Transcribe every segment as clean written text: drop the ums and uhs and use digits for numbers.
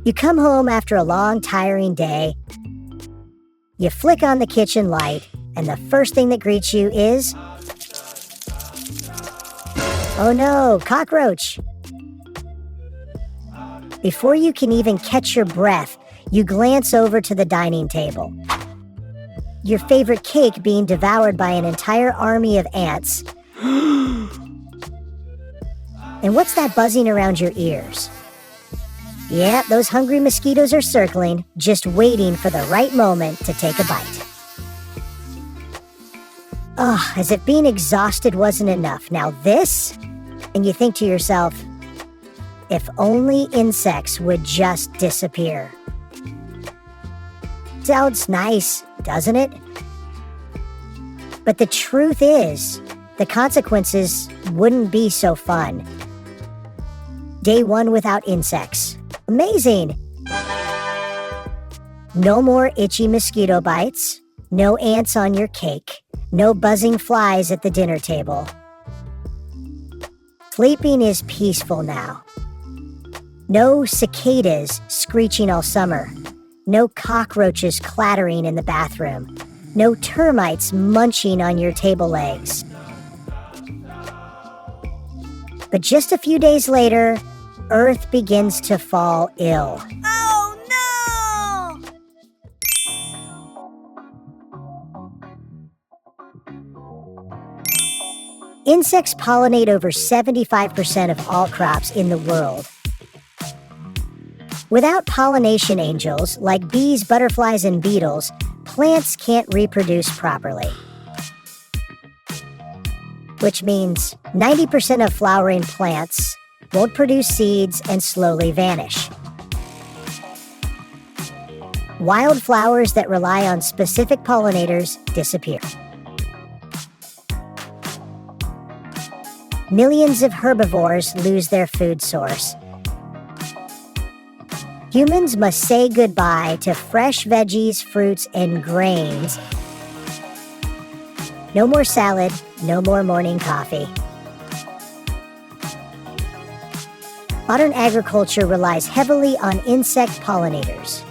You come home after a long, tiring day. You flick on the kitchen light, and the first thing that greets you is... oh no, cockroach! Before you can even catch your breath, you glance over to the dining table. Your favorite cake being devoured by an entire army of ants. And what's that buzzing around your ears? Yeah, those hungry mosquitoes are circling, just waiting for the right moment to take a bite. Oh, as if being exhausted wasn't enough. Now this? And you think to yourself, if only insects would just disappear. Sounds nice, doesn't it? But the truth is, the consequences wouldn't be so fun. Day 1 without insects. Amazing! No more itchy mosquito bites, no ants on your cake, no buzzing flies at the dinner table. Sleeping is peaceful now. No cicadas screeching all summer, no cockroaches clattering in the bathroom, no termites munching on your table legs. But just a few days later, Earth begins to fall ill. Oh no! Insects pollinate over 75% of all crops in the world. Without pollination angels, like bees, butterflies, and beetles, plants can't reproduce properly. Which means 90% of flowering plants won't produce seeds and slowly vanish. Wildflowers that rely on specific pollinators disappear. Millions of herbivores lose their food source. Humans must say goodbye to fresh veggies, fruits, and grains. No more salad, no more morning coffee. Modern agriculture relies heavily on insect pollinators.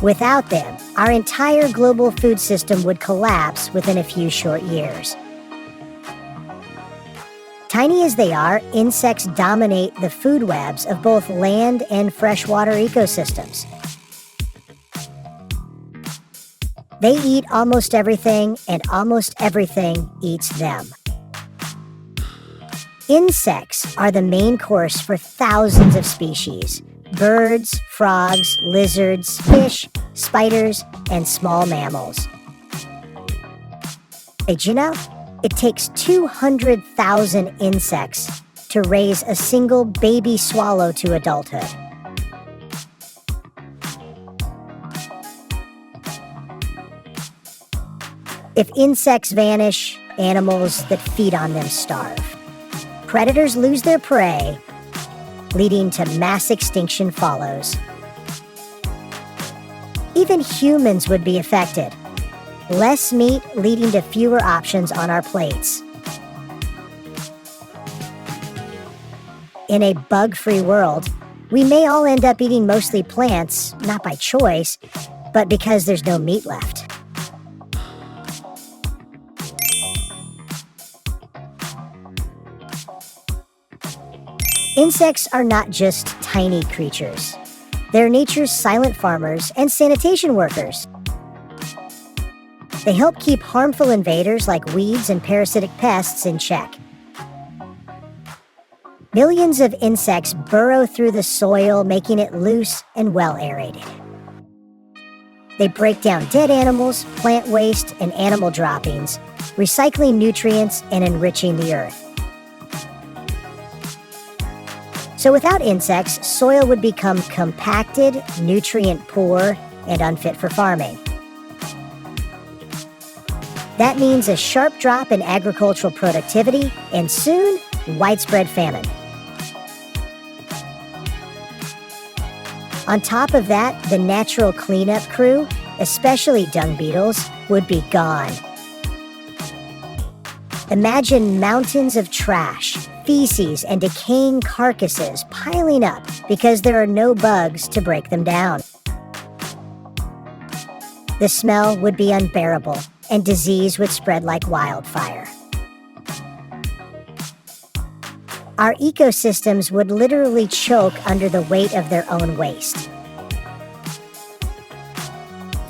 Without them, our entire global food system would collapse within a few short years. Tiny as they are, insects dominate the food webs of both land and freshwater ecosystems. They eat almost everything, and almost everything eats them. Insects are the main course for thousands of species: birds, frogs, lizards, fish, spiders, and small mammals. Did you know? It takes 200,000 insects to raise a single baby swallow to adulthood. If insects vanish, animals that feed on them starve. Predators lose their prey, leading to mass extinction follows. Even humans would be affected. Less meat leading to fewer options on our plates. In a bug-free world, we may all end up eating mostly plants, not by choice, but because there's no meat left. Insects are not just tiny creatures. They're nature's silent farmers and sanitation workers. They help keep harmful invaders like weeds and parasitic pests in check. Millions of insects burrow through the soil, making it loose and well aerated. They break down dead animals, plant waste, and animal droppings, recycling nutrients and enriching the earth. So without insects, soil would become compacted, nutrient-poor, and unfit for farming. That means a sharp drop in agricultural productivity and soon, widespread famine. On top of that, the natural cleanup crew, especially dung beetles, would be gone. Imagine mountains of trash feces and decaying carcasses piling up because there are no bugs to break them down. The smell would be unbearable, and disease would spread like wildfire. Our ecosystems would literally choke under the weight of their own waste.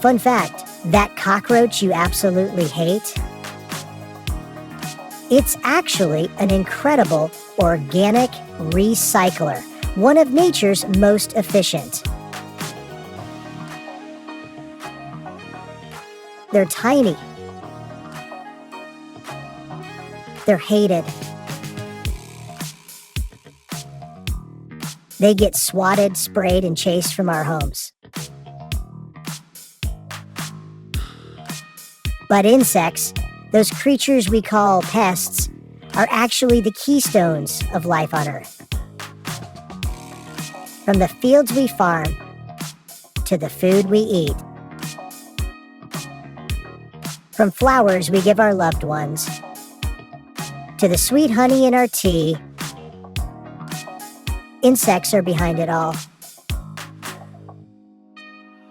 Fun fact, that cockroach you absolutely hate? It's actually an incredible organic recycler, one of nature's most efficient. They're tiny. They're hated. They get swatted, sprayed, and chased from our homes. But insects, those creatures we call pests, are actually the keystones of life on Earth. From the fields we farm to the food we eat. From flowers we give our loved ones to the sweet honey in our tea, insects are behind it all.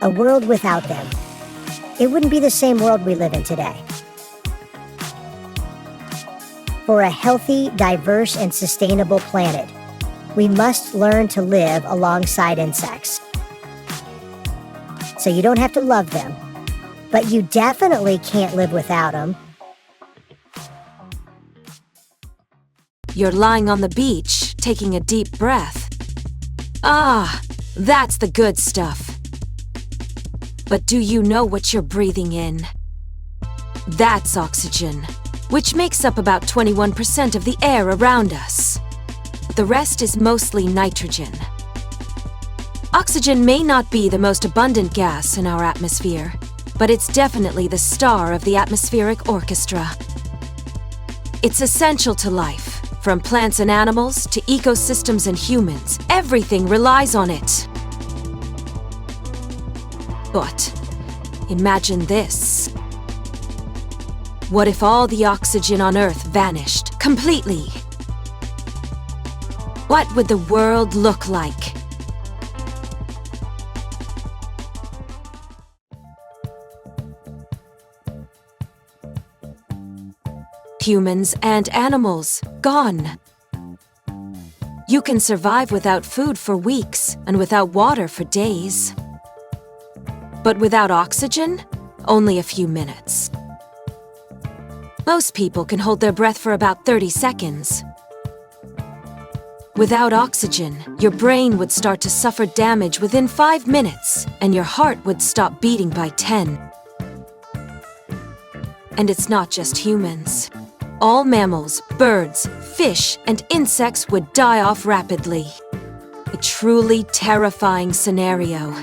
A world without them, it wouldn't be the same world we live in today. For a healthy, diverse, and sustainable planet, we must learn to live alongside insects. So you don't have to love them, but you definitely can't live without them. You're lying on the beach, taking a deep breath. Ah, that's the good stuff. But do you know what you're breathing in? That's oxygen, which makes up about 21% of the air around us. The rest is mostly nitrogen. Oxygen may not be the most abundant gas in our atmosphere, but it's definitely the star of the atmospheric orchestra. It's essential to life. From plants and animals to ecosystems and humans, everything relies on it. But imagine this. What if all the oxygen on Earth vanished completely? What would the world look like? Humans and animals, gone. You can survive without food for weeks and without water for days. But without oxygen, only a few minutes. Most people can hold their breath for about 30 seconds. Without oxygen, your brain would start to suffer damage within 5 minutes, and your heart would stop beating by 10. And it's not just humans. All mammals, birds, fish, and insects would die off rapidly. A truly terrifying scenario.